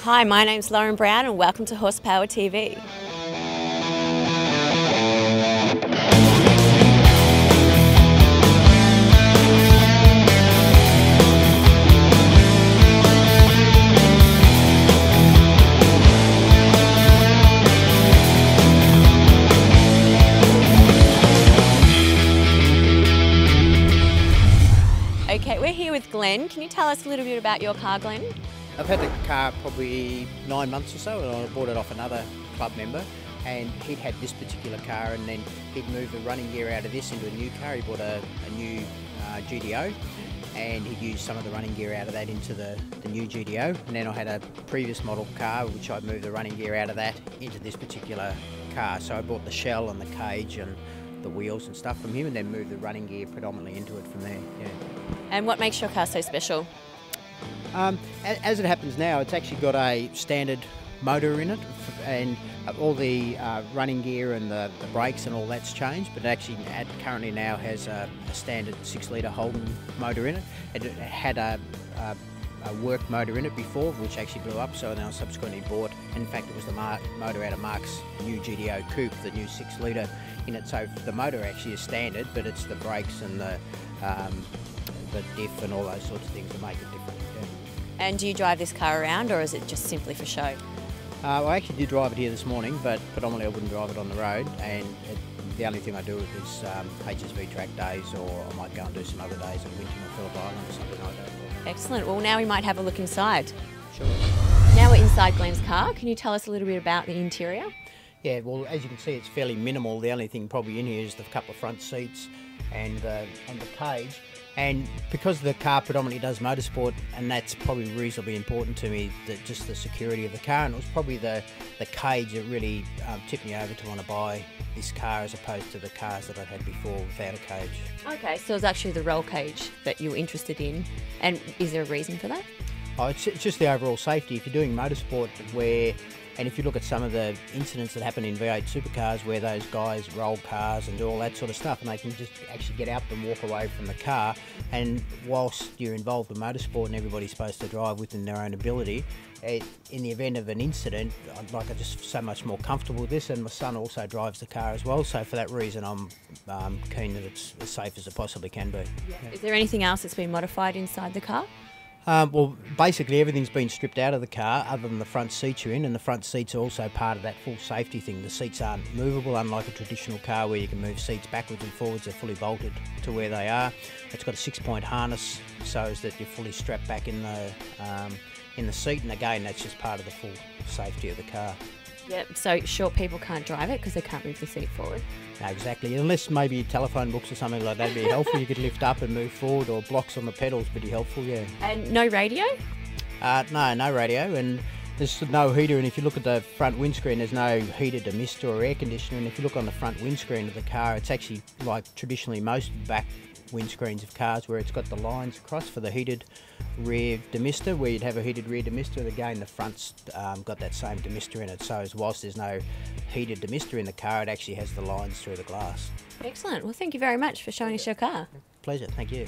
Hi, my name's Lauren Brown and welcome to Horsepower TV. Okay, we're here with Glenn. Can you tell us a little bit about your car, Glenn? I've had the car probably 9 months or so, and I bought it off another club member, and he'd had this particular car, and then he'd moved the running gear out of this into a new car. He bought a new GDO, and he'd used some of the running gear out of that into the new GDO, and then I had a previous model car which I'd moved the running gear out of that into this particular car. So I bought the shell and the cage and the wheels and stuff from him, and then moved the running gear predominantly into it from there. Yeah. And what makes your car so special? As it happens now, it's actually got a standard motor in it, and all the running gear and the brakes and all that's changed, but it actually currently now has a standard 6-litre Holden motor in it. It had a work motor in it before, which actually blew up, so then I subsequently bought, and in fact it was the motor out of Mark's new GDO Coupe, the new 6-litre in it. So the motor actually is standard, but it's the brakes and the diff and all those sorts of things that make it different. Yeah. And do you drive this car around, or is it just simply for show? I actually did drive it here this morning, but predominantly I wouldn't drive it on the road, and the only thing I do is HSV track days, or I might go and do some other days at Winton or Phillip Island or something like that. Excellent. Well, now we might have a look inside. Sure. Now we're inside Glenn's car. Can you tell us a little bit about the interior? Yeah, well, as you can see, it's fairly minimal. The only thing probably in here is the couple of front seats and the cage. And because the car predominantly does motorsport, and that's probably reasonably important to me, just the security of the car, and it was probably the cage that really tipped me over to want to buy this car as opposed to the cars that I'd had before without a cage. Okay, so it's actually the roll cage that you were interested in, and is there a reason for that? Oh, it's just the overall safety. If you're doing motorsport and if you look at some of the incidents that happen in V8 supercars where those guys roll cars and do all that sort of stuff, and they can just actually get out and walk away from the car, and whilst you're involved in motorsport and everybody's supposed to drive within their own ability, in the event of an incident, I'm just so much more comfortable with this, and my son also drives the car as well, so for that reason I'm keen that it's as safe as it possibly can be. Yeah. Is there anything else that's been modified inside the car? Well, basically everything's been stripped out of the car other than the front seats you're in, and the front seats are also part of that full safety thing. The seats aren't movable, unlike a traditional car where you can move seats backwards and forwards. They're fully bolted to where they are. It's got a 6-point harness so that you're fully strapped back in the seat, and again that's just part of the full safety of the car. Yep, so short people can't drive it because they can't move the seat forward. No, exactly, unless maybe telephone books or something like that would be helpful. You could lift up and move forward, or blocks on the pedals would be helpful, yeah. And no radio? No radio, and there's no heater, and if you look at the front windscreen, there's no heater, demister or air conditioner, and if you look on the front windscreen of the car, it's actually like traditionally most back windscreens of cars where it's got the lines across for the heated rear demister, where you'd have a heated rear demister. Again, the front's got that same demister in it, so whilst there's no heated demister in the car, it actually has the lines through the glass. Excellent. Well, thank you very much for showing us your car. Pleasure, thank you.